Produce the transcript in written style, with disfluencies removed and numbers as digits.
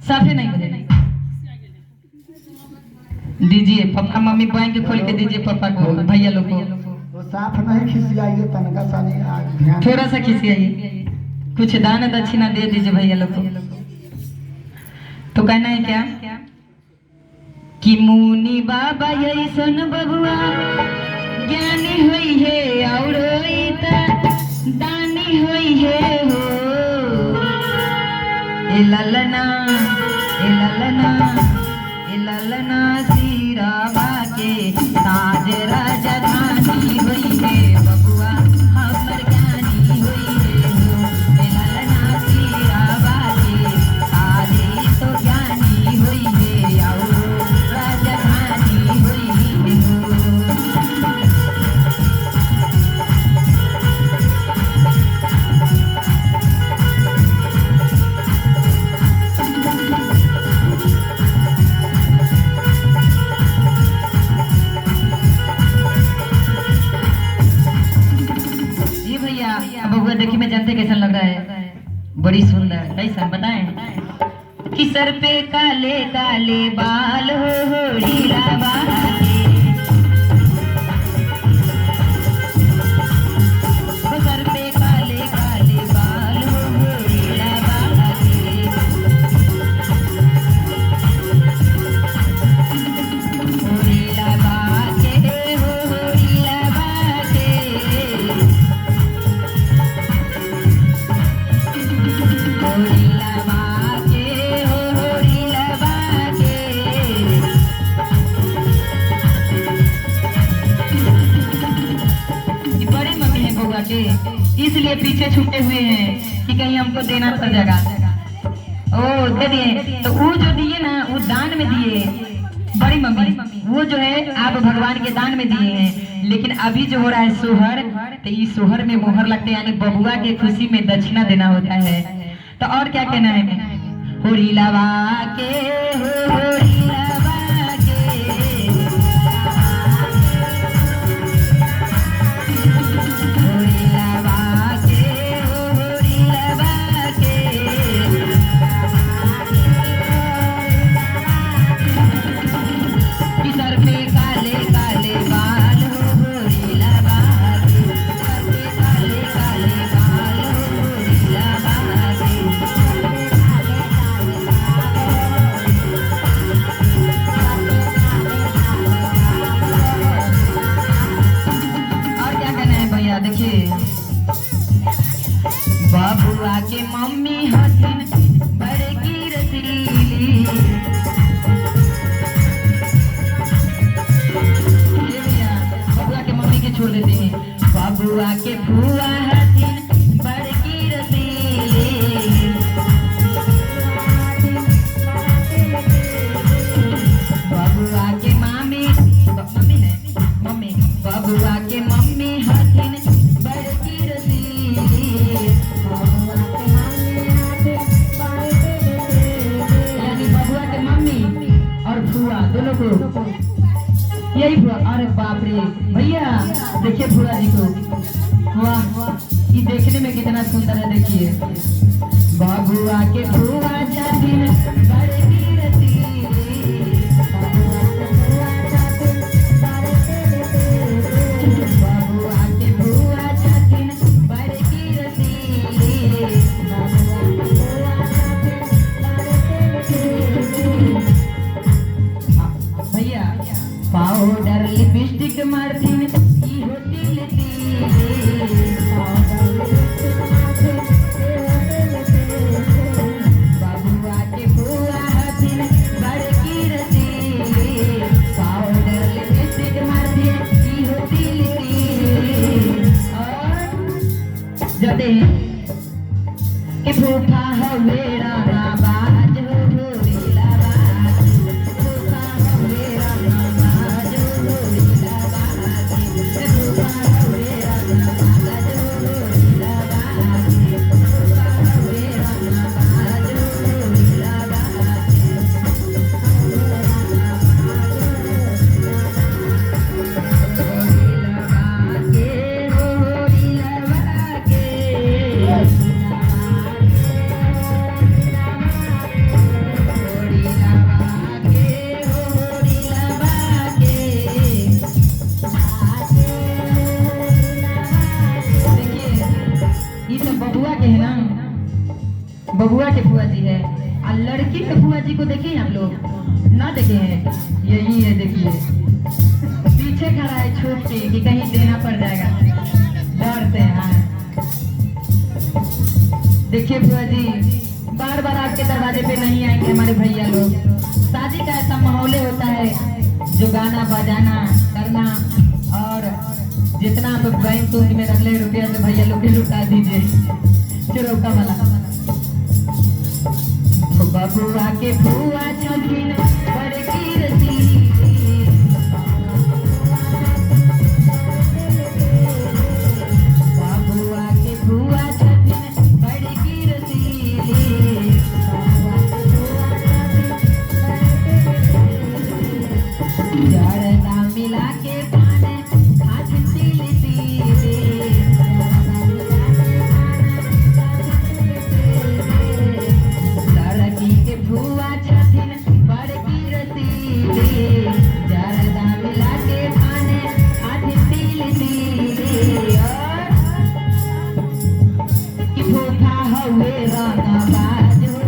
साफे नहीं बजे दीजिए पापा मम्मी बैंक खोल के दीजिए पापा को भैया लोग को। तो साफ नहीं खिसियाइए, तनका सा नहीं, आज ध्यान थोड़ा सा खिसियाइए, कुछ दान दक्षिणा दे दीजिए भैया लोग को। तो कहना है क्या कि मुनि बाबा यही सुन बबुआ ज्ञानी हुई है और दानी हुई है हो ए ललना ए ललना ए ललना सीरा बाके ताज राजधानी हुई है बबुआ हमर ज्ञानी हुई है हो ए ललना सीरा बाके ताज तो ज्ञानी हुई है और राजधानी हुई है हो। बबुआ देखी में जानते कैसा लग रहा है, बड़ी सुंदर। कैसा बताएं कि सर पे काले काले बाल हो लीला बहाके, सर पे काले काले बाल हो लीला बहाके, हो लीला बहाके हो लीला बहाके। इसलिए पीछे छूटे हुए हैं कि कहीं हमको देना पड़ जाएगा। ओ दे दिए, तो वो जो दिए ना वो दान में दिए बड़ी मम्मी, वो जो है आप भगवान के दान में दिए हैं। लेकिन अभी जो हो रहा है सोहर, तो इस सोहर में मोहर लगते हैं, यानी बबुआ के खुशी में दक्षिणा देना होता है। तो और क्या कहना है, होरी लवा के होरी लवा के, होरी लवा के होरी लवा के, कि सर पे काले काले बाल हो होरी लवा के, सर पे काले काले बाल हो होरी लवा के। और क्या कहना है भैया, देखिए बबुआ के मम्मी हथिन बड़े की रसीली, बबुआ के मम्मी के छोड़ देते हैं। बबुआ के फुआ हथिन बड़े की रसीली, बबुआ के मामी मम्मी है मम्मी, बबुआ के मम्मी हथिन बड़े की रसीली, यानी बबुआ के मम्मी और फुआ दोनों को यही फुआ। अरे बाप रे भैया, देखिए फुआ जी को, वाह ये देखने में कितना सुंदर है। देखिए बबुआ के फुआ छथिन बड़े की रसीली, बबुआ के फुआ छथिन बड़े की रसीली, भैया पाउडर लिपस्टिक मारतीन ई होती लेती, बबुआ के फुआ हथिन बड़े की रसीली, पाउडर लिपस्टिक मारतीन ई होती लेती। और जते कि फूफा हो मेरा आवाज हो होरी लवा के, फूफा हो मेरा आवाज हो होरी लवा के, फूफा हो मेरा आवाज हो होरी लवा के, फूफा हो मेरा आवाज हो होरी लवा के, होरी लवा के। के फुआ जी है, और लड़की के फुआ जी को देखे आप लोग ना देखे हैं? यही है, देखिए पीछे खड़ा है छुप के कि कहीं देना पड़ जाएगा, डर से। हाँ देखिए फुआ जी, बार बार आपके दरवाजे पे नहीं आएंगे हमारे भैया लोग। शादी का ऐसा माहौल होता है जो गाना बजाना करना, और जितना आप बैंक तूक में रख ले रुपया से भैया लोग भी लुटा दीजिए चुरौका वाला। बबुआ के फुआ छथिन बड़की रसीली, बबुआ के फुआ छथिन बड़की रसीली, जरदा मिला के पाने खाथिन तिली तिली, लड़की के फुआ छथिन बड़की रसीली, जरदा मिला के पाने खाथिन तिली तिली। और कि फूफा हवे रंगबाज हो,